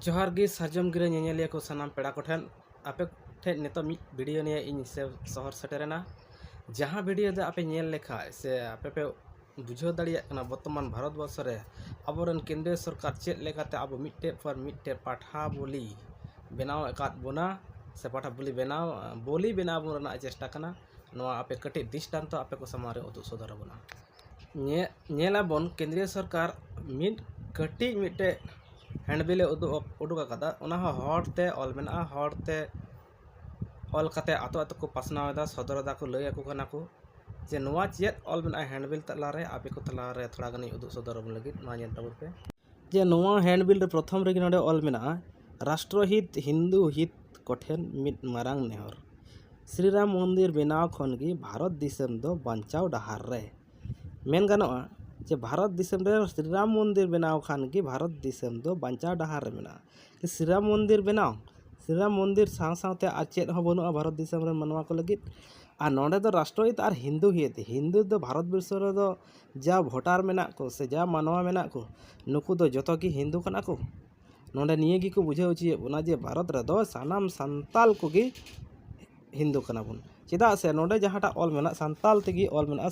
जोहार गे सार्जम गिरे ñeñeliya को सानाम पेड़ा को ठेन आपे ठेन नितो मिट वीडियो निये इन से शहर सेटेरेना जहाँ वीडियो दे आपे ñel लेखा से आपे पे बुझाव दाड़िया कना वर्तमान भारतवर्ष रे आबोरन केंद्रीय सरकार चेक लेकाते आबो मिट्टे पर मिट्टे पाठा बोली बनाव एकात बोना से पाठा बोली बनाव बोना चेष्टा कना नोआ आपे कटे दृष्टांत आपे को समारे उदुग सदर बोना ñelaबोन केंद्रीय सरकार मिट कटी मिट्टे हैंडबिले उडुक अकादा हॉर्ते ऑल मेना हॉर्ते ऑल कते आतो आतो को पासनावेदा सदरदा को लय को कना को जे नोआ चेत ऑल मेना हैंडबिल तलारे आपे को तलारे थोड़ा गनी उदुग सदर बन लगित मा ñel ताबो पे जे नोआ हैंडबिल रे प्रथम रे नोडे ऑल मेना राष्ट्रहित हिंदू हित कोठेन मिट मारांग नेहर श्रीराम मंदिर बनाव खनगी भारत दिसम दो बांचाव डहार रे मेन गानोआ जे भारत दिसम रे श्रीराम मंदिर बनाव खान की भारत दिसम दो बांचाव डहार रे मेना कि श्रीराम मंदिर साथ आ चेत हो बनुआ भारत दिसम रे मनवा को लगित आ नोडे दो राष्ट्रहित और हिंदू दो भारत वर्ष रे दो जा भोटार मेना को से जा मानवा मेना को नुकु दो जतो की हिंदू कना को नोडे निये गी को बुझाव ची ओना जे भारत रे दो सानाम संताल को गी हिंदू कना बुन चेदा से नोडे जहाटा ऑल मेना संताल तेगी ऑल मेना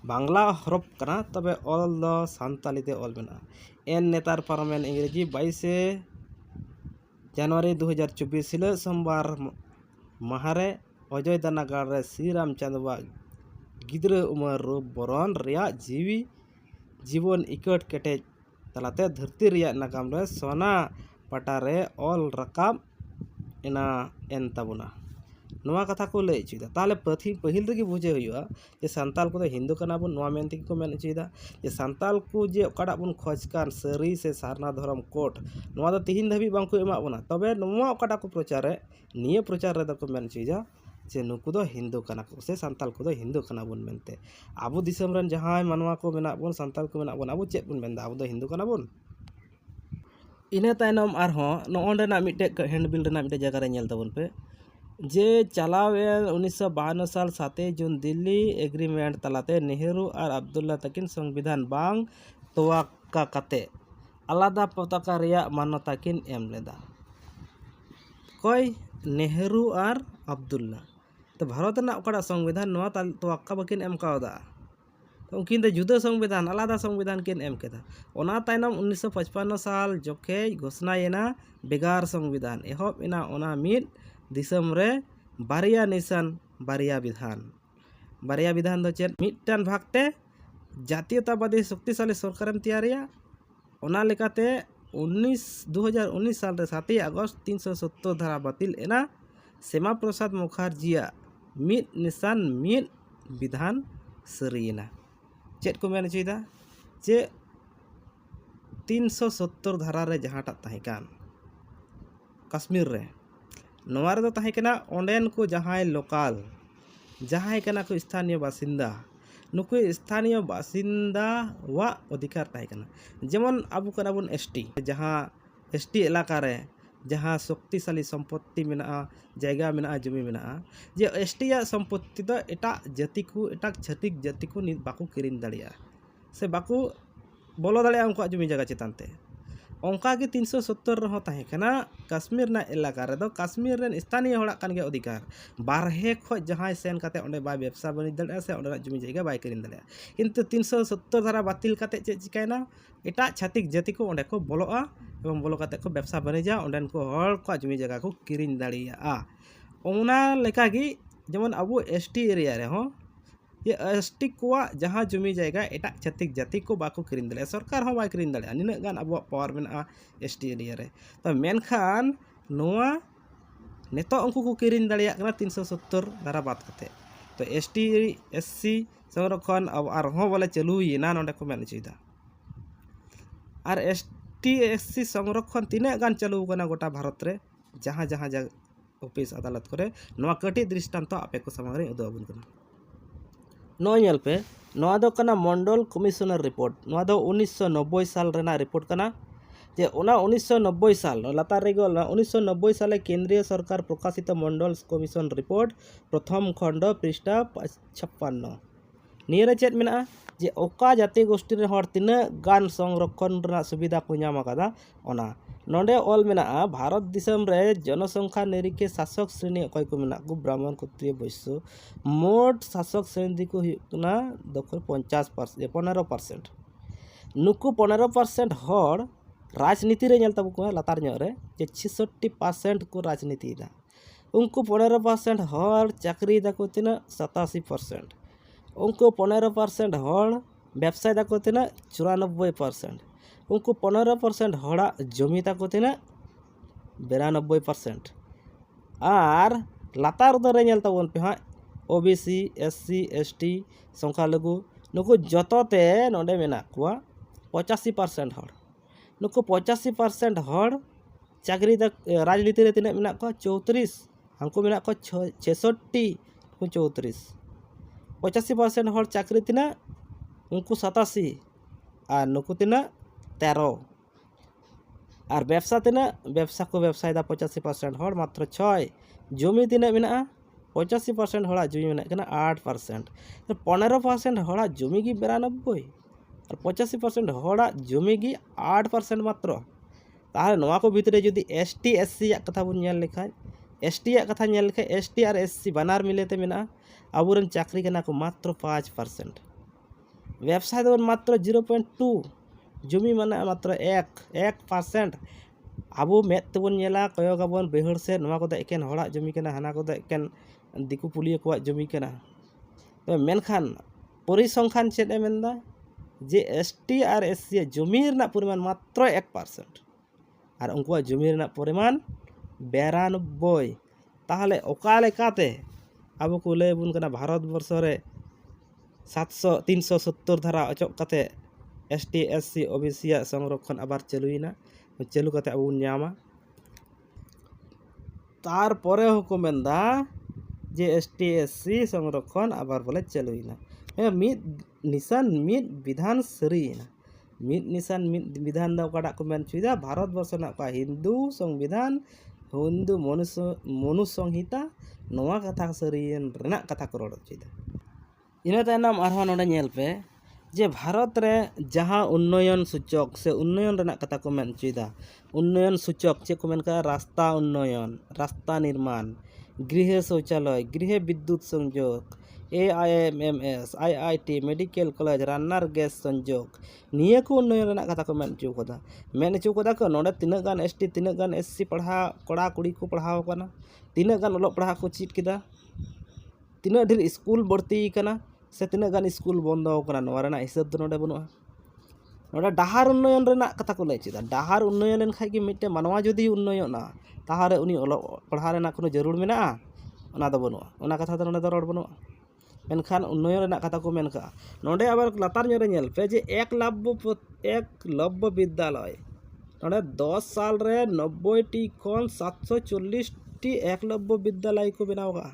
बांग्ला हरफ कना तबे ऑल दो सानताली ते ऑल मेना एन नेतार पार्लामेंट इंग्रेजी 22 जनवरी 2024 हिल सोमवार महारे अजय दानागार रे श्रीराम चंद्रवा गिद्र उमर रूप बरन रिया जीवन इकट केटे तलाते धरती रिया नागाम रे सोना पटारे ऑल रकाब इना एन ताबुना नोआ कथा को लय चुदा ताले पहिल रे बुझे हुआ जे संताल को हिंदू कना बन नोआ मेनती को मेन चुदा जे संताल को जे ओकाडा बन खोज कान सरी से सारना धर्म कोट नोआ दो तिहिन धबी बांग को एमा बना तबे नोआ ओकाडा को प्रचार निये प्रचार रे को मेन चुदा जे नुकु दो हिंदू कना को से संताल को हिंदू कना बन मेनते आबो दिसम रन जहां मानवा को मेना बन संताल को मेना बन आबो चेक बन मेनदा आबो दो हिंदू कना बन इने तायनम आरहो नोंडे ना मिटे हैंडबिल रेना मिटे जगह रे नेल ताबन पे जे चलावे 1952 साल 7 जून दिल्ली एग्रीमेंट तलाते नेहरू और अब्दुल्ला तकिन संविधान बांग तोवाक्का काते आलादा पताका रिया मान्यता किन एम लेदा कोई नेहरू और अब्दुल्ला तो भारत ना ओकड़ा संविधान नोआ तोवाक्का बकिन एम कावदा तो उनकिन दे जुदा संविधान आलादा संविधान किन एम केदा ओना तायनम 1955 साल जोखे घोषणा येना बेगार संविधान एहब इना ओना मिट दिसम रे बारिया निशान बारिया विधान दो चेत मिटटान भागते जातीयतावादी शक्तिशाली सरकारम तैयारिया ओना लेकाते 2019 साल रे 7 अगस्त 370 धारा बातिल एना श्यामा प्रसाद मुखर्जिया मिट निशान मिट विधान सरीना चेत को मेन चुदा जे 370 धारा रे जहाटा ताहिकान कश्मीर रे नोआ रे दो ताहिकना ओंडेन को जहां लोकल जहां कना को स्थानीय बासिंदा नुकु स्थानीय बासिंदा वा अधिकार ताहिकना जेमन आबु कना बुन एसटी जहां एसटी इलाका रे जहां शक्तिशाली संपत्ति मेना जायगा मेना जमी मेना जे एसटी या संपत्ति दो एटा जाति को एटा छतिक जाति को नित बाकू किरिन दाड़िया से बाकू बोलो दाड़िया उनको जमी जगह चितानते ओंका के 370 रहो ताहेकना कश्मीर ना इलाका रे दो कश्मीर रेन स्थानीय होड़ा कान के अधिकार बारहे खो जहां सेन काते ओंडे बाय व्यवसाय बनि दड़े से ओंडे जमी जायगा बाय किरिन दड़े किंतु 370 धारा बातिल काते चे चिकायना एटा छातिक जाति को ओंडे को बोलोआ एवं बोलो काते को व्यवसाय बनिजा ओंडेन को हर को जमी जगह को किरिन दाड़िया ओना लेका गी जेमन अबु एसटी एरिया रे हो ये एसटी को जहाँ जमी जायगा एटा छतिक जाति को बाको किरिन दले सरकार हो बाय किरिन दले निना गान अब पावर मेना एसटी एरिया रे तो मेनखान नोआ नेतो उनको को किरिन दलिया कना 370 धारा बात कते तो एसटी एससी संरक्षण अब आर हो बोले चालू येना नोडे को मेन चुदा और एसटी एससी संरक्षण तिने गान चालू कना गोटा भारत रे जहाँ जहाँ ऑफिस अदालत करे नोआ कटी दृष्टांत आपे को सामने उदुआबुन कना नो नेल पे नोआ दो कना मंडल कमिश्नर रिपोर्ट नोआ दो 1990 साल रेना रिपोर्ट कना जे ओना 1990 साल लातार रे गल 1990 साले केंद्रीय सरकार प्रकाशित मंडल कमिशन रिपोर्ट प्रथम खंड पृष्ठा 56 निये रे चेत मेना जे ओका जाति गोष्ठी रे हर तिना गान संरक्षण रना सुविधा को नाम आकादा ओना नोंडे ऑल मेना भारत दिसम रे जनसंख्या निरीखे शासक श्रेणी अकय को मेना को ब्राह्मण क्षत्रिय वैश्य मोट शासक श्रेणी को हुना दखल 50% 15% नुकु 15% हर राजनीति रे नेलता को लातार ᱧᱚᱜ रे जे 66% को राजनीति दा उनको 15% हर चाकरी दाको तना 87% उनको 15% हर व्यवसाय दाको तना 94% उनको 15% हड़ा जमी दाको तना 92% आर लातार दरे नेलता बोन पे हाँ ओबीसी एससी एसटी संख्यालघु नुको जतोते नोंडे मेना कुआ 85% हर नुको 85% हर चाकरी दा राजनीति रे तिना मेना को 34 हमको मेना को 66 को 34 85% हर चाकरी तिना उनको 87 और नुको तिना 13 और व्यवसा तिना व्यवसा को व्यवसाय दा 85% हर मात्र 6 जमी तिना मेना 85% हड़ा जमी मेना कना 8% तो 15% हड़ा जमी की 92 और 85% हड़ा जमी की 8% मात्र ताहले नोआ को भितरे जदि एसटी एससी या कथा बुन नेल लेखाय एसटी या कथा नेल लेखाय एसटी और एससी बानार मिलेते मेना आबुरन चाकरी कना को मात्र 5% व्यवसाय दो मात्र 0.2 जमी माने मात्र 1% आबो मेत तबन नेला कयोगाबन बेहड़ से नोआ को एकेन हड़ा जमी कना हाना को एकेन दिकु पुलिया को जमी कना तो मेनखान परिसंख्यान चेद ए मेनदा जे एसटी और एससी जमी रना परिमाण मात्र 1% और उनको जमी रना परिमाण 92 ताहले ओका लेकाते आबो को लय बुन कना भारत वर्ष रे 370 धारा अचक कते एसटी एससी ओबीसी संरक्षण आबार चालुइना चालू कते आबो न्यामा तार परे होको मेनदा जे एसटी एससी संरक्षण आबार बोले चालुइना मिद निशान मिद विधान सरीना मिद निशान मिद विधान दा ओकाडा को मेन चुइदा भारत वर्ष ना का हिंदू संविधान हिंदू मनु संहिता नोआ कथा सरीन रेना कथा को रोड चुइदा इना तायनाम आरहा नोडे नेल पे जे भारत रे जहाँ उन्नयन सूचक से उन्नयन रेना कथा को मेन चुइदा उन्नयन सूचक चे को मेन का रास्ता उन्नयन रास्ता निर्माण गृह शौचालय गृह विद्युत संयोग AIMMS IIT मेडिकल कॉलेज रान्नार गैस संयोग निया को उन्नयन रेना कथा को मेन चुकदा को नोडे तिना गान एसटी तिना गान एससी पढ़ा कड़ा कुड़ी को पढ़ाव कना तिना गान ओलो पढ़ा को चीट किदा तिना ढेर स्कूल बढ़ती कना से तिना गान स्कूल बंद कना नोआ रेना हिसाब तो नोडे बनुआ नोडे डाहार उन्नयन रेना कथा को लय चिदा डाहार उन्नयन लेन खाइ कि मिटे मानवा जदि उन्नयना ताहारे उनी ओलो पढ़ा रेना कोनो जरूर मेना ओना दो बनुआ ओना कथा तो नोडे दो रोड बनुआ मेनखान उन्नयन रेना कथा को मेन का नोडे आबार लातार ᱧᱚᱜ रे नेल पे जे एकलव्य विद्यालय नोडे 10 साल रे 90 टी खन 740 टी एकलव्य विद्यालय को बनाव का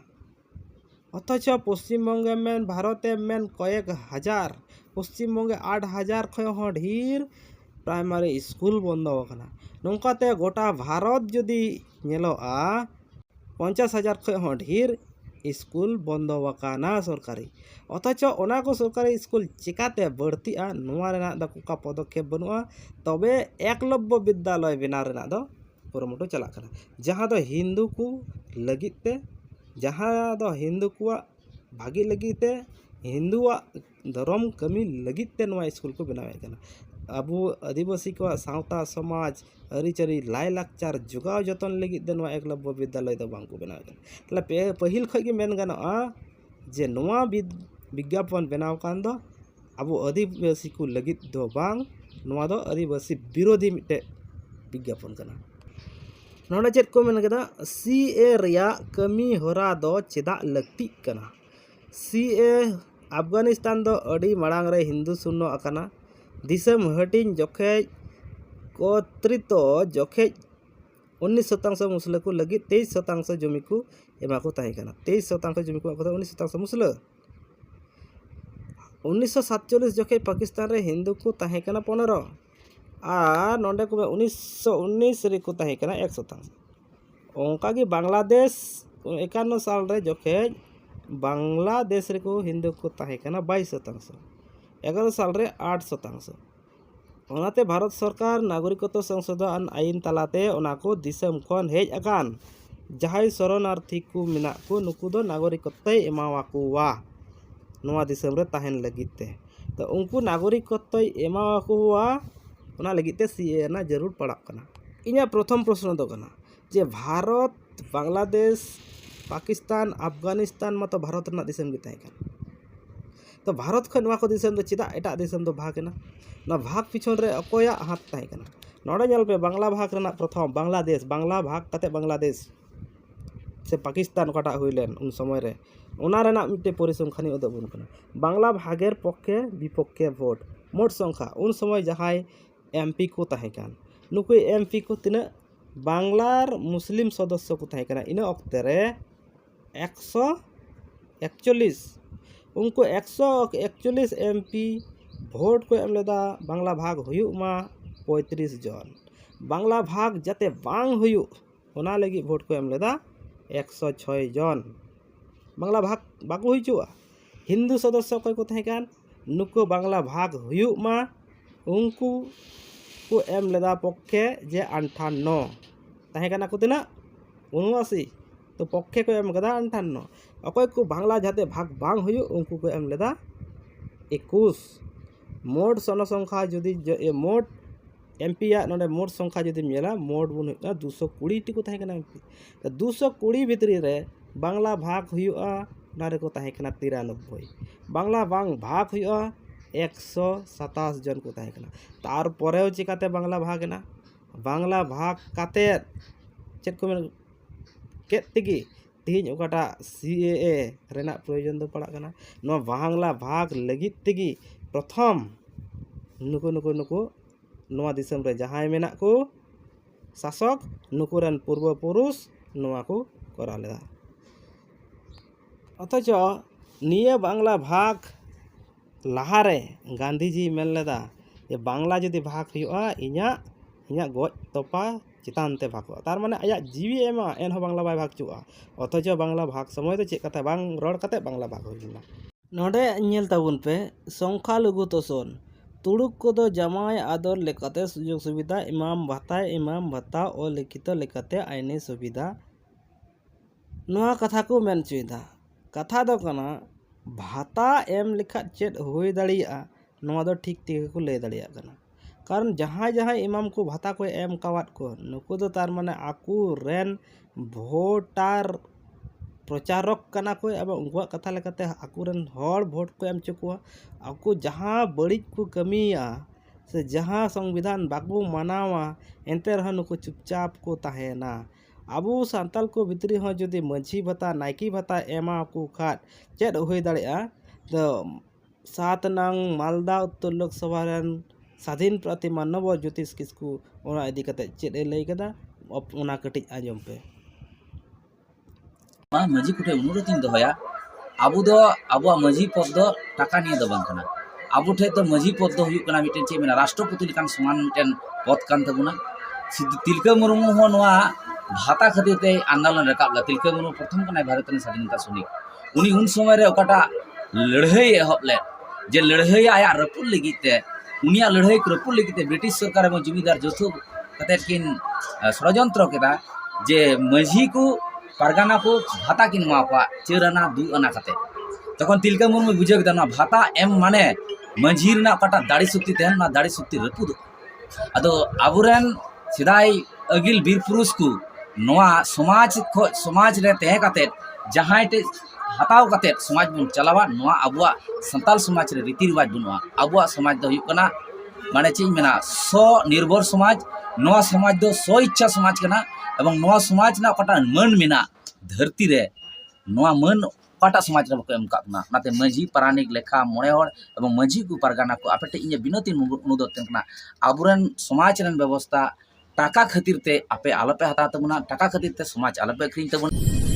अथच पश्चिम बंगे मेन भारते मेन कयेक हजार पश्चिम बंगे 8000 खय हो ढेर प्राइमरी स्कूल बंद होना नौकाते गोटा भारत जदि नेलोआ 50,000 खय हो ढेर स्कूल बंद वकाना सरकारी अथच ओना को सरकारी स्कूल चिकाते बढ़तिया नोआ रेना दा कुका पदक्षेप बनुआ तबे एकलव्य विद्यालय बना रेना दो कुरुमुटु चला कना जहां दो हिंदू को लगिते जहां दो हिंदू को भागी लगिते हिंदुआ धर्म कमी लगिते नोआ स्कूल को बनावे कना अबु आदिवासी को सावता समाज अरिचरी लाय लाकचार जुगाव जतन लगित दे नोआ एकलव्य विद्यालय दो बांको बनावे कना तले पहिल खय गे मेन गानोआ जे नोआ विज्ञापन बनाव कान दो अबु आदिवासी को लगित दो बांग नोआ दो आदिवासी विरोधी मिटे विज्ञापन कना नोडे चेत को मेन कदा सीए रिया कमी होरा दो चेदा लक्ति कना सीए अफगानिस्तान दो अडी मांग रे हिंदू शून्य अकाना दिसम हटिन जोखे कोत्रितो जोखे 19% मुसले को लगी 23% जमी को एमा को ताहे कना 23% जमी को 19% मुसले 1947 जोखे पाकिस्तान रे हिंदू को ताहे कना 15 आ नोंडे को 1919 रे को ताहे कना 1% ओंका की बांग्लादेश 51 साल रे जोखे बांग्लादेश रे को हिंदू को ताहे कना 22% 2011 साल रे 8%। ओनाते भारत सरकार नागरिकत्व संशोधन आईन तालाते ओनाको दिसम खन हेज अकान जहाई शरणार्थी को मेना को नुकु दो नागरिकत्व एमावाकुवा नोआ दिसम रे ताहेन लगिते तो उनको नागरिकत्व एमावाकुवा ओना लगिते सीए ना जरूर पड़ाक कना। इन्या प्रथम प्रश्न दो कना जे भारत बांग्लादेश पाकिस्तान अफगानिस्तान मत भारत रना दिसम गे ताहे कान तो भारत खन नोआ को दिसम दो चिदा एटा दिसम दो भागना ना भाग पिछन रे अकोया हाथ ताहे काना नोडे जल पे बांग्ला भाग रना प्रथम बांग्लादेश बांग्ला भाग कते बांग्लादेश से पाकिस्तान कटा हुईलेन उन समय रे ओना रेना मिटे परिसंख्यानी उदबुन कना बांग्ला भागेर पक्षे विपक्षे भोट मोट संख्या उन समय जहाय एमपी को ताहे कान नुकु एमपी को तिना बांग्लार मुस्लिम सदस्य को ताहे काना इना अक्ते रे 141 उनको 141 एमपी भोट को एम लेदा बांग्ला भाग हुयुक मा 35 जन बांग्ला भाग जाते बांग हुयुक ओना लगी भोट को एम लेदा 106 जन बांग्ला भाग बाको हुइचुआ हिंदू सदस्य को ताहे कान नुको बांग्ला भाग हुयुक मा उनको को एम लेदा पक्षे जे 58 ताहे काना को तिना 79 तो पक्षे को एम कदा 58 अकोय को बांग्ला जाते भाग बांग हुयुक उनको को एम लेदा 21 मोट जनसंख्या जुदी मोट एमपी या नोडे मोट संख्या जुदी मेला मोट बुन 220 टी को ताहे काना एमपी 220 भितरी रे बांग्ला भाग हुयुआ नारे को ताहे काना 93 बांग्ला बांग भाग हुयुआ 127 जन को ताहे काना तार परेও चिकाते बांग्ला भाग ना बांग्ला भाग काते चेत को मेन केत तिगी तीन ओकाटा सीएए रेना प्रयोजन दो पड़ा कना नो बांग्ला भाग लगित तिगी प्रथम नुको नुको नुको नोआ दिसम रे जहाय मेना को शासक नुकुरन पूर्व पुरुष नोआ को करा लेदा अथच निये बांग्ला भाग लहारे गांधी जी मेन लेदा ये बांग्ला जदि भाग हुआ इኛ गज तोपा चितान ते भागो तार माने आया जीवी एमा एन हो बांग्ला बाय भाग चुआ अथच बांग्ला भाग समय तो चेक कते बांग रड़ कते बांग्ला भाग होइना नोडे नेल ताबुन पे संख्या लघु तोसन तुड़ुक को दो जमाय आदर लेकाते सुजोग सुविधा इमाम भत्ता और लिखित लेकाते आईनी सुविधा नोआ कथा को मेन चुइदा कथा दो कना भाता एम लिखा चेद हुई दाड़िया नोआ दो ठीक ठीक को ले दाड़िया कना कारण जहाँ जहाँ इमाम को भाता को एम कावात को नुकु दो तार माने आकु रेन भोटार प्रचारक कना को अब उनका कथा लेकाते आकु रेन हर भोट को एम चुकुआ आकु जहाँ बड़िज को कमिया से जहाँ संविधान बाकु मानावा एंते रहा नुकु चुपचाप को ताहेना आबू सांताल को भितरी हो जदि माझी भत्ता नायकी भत्ता एमा को खाट चेद हुई दाड़िया तो 7 नंग मालदा उत्तर लोकसभा रेन स्वाधीन प्रार्थी मानव ज्योतिष किसकु ओना इदी कते चेद ए लई कदा ओना कटिज आजम पे माझी कुटे अनुरोध दोहया आबू दो आबुआ माझी पद दो टाका निये दो बांग कना आबू ठे तो माझी पद दो हुयुक कना मिटेन चे मेना राष्ट्रपति लेकान समान मिटेन पद कान तबुना तिलका मुर्मू हो नोआ भाता खातिर ते आंदोलन रकाब ला तिलका मुर्मू प्रथम कना भारत रन स्वाधीनता सैनिक उनी उन समय रे ओकाटा लड़ाई एहब ले जे लड़ाई आया रपुल लगी ते उनिया लड़ाई रपुल लगी ते ब्रिटिश सरकार एवं जमींदार जोथु कते किन षड़यंत्र केदा जे माझी को पारगाना को भाता किन मापा 4 आना 2 आना कते तखन तिलका मुर्मू बुझे केदा ना भाता एम माने माझी रना ओकाटा दाड़ी शक्ति तेन ना दाड़ी शक्ति रपुद अदो आबुरेन सिदाई अगिल बीर पुरुष को नोआ समाज रे तहे काते जहां ते हताव काते समाज बन चलावा नोआ अबुआ संताल समाज रे रीति रिवाज बनुआ अबुआ समाज दो हुई कना माने चेज मेना स्व निर्भर समाज नोआ समाज दो स्व इच्छा समाज कना एवं नोआ समाज ना कटा मन मेना धरती रे नोआ मन कटा समाज रे बको एम काना नाते माझी पारानिक लेखा मोड़े हर एवं माझी को पारगाना को आपेटे इnye बिनती अनुरोध तेना आबुरेन समाज रेन व्यवस्था टाका खातिर ते आपे आलोपे हता तबुना टाका खातिर ते समाज आलोपे अखरिñ तबुना।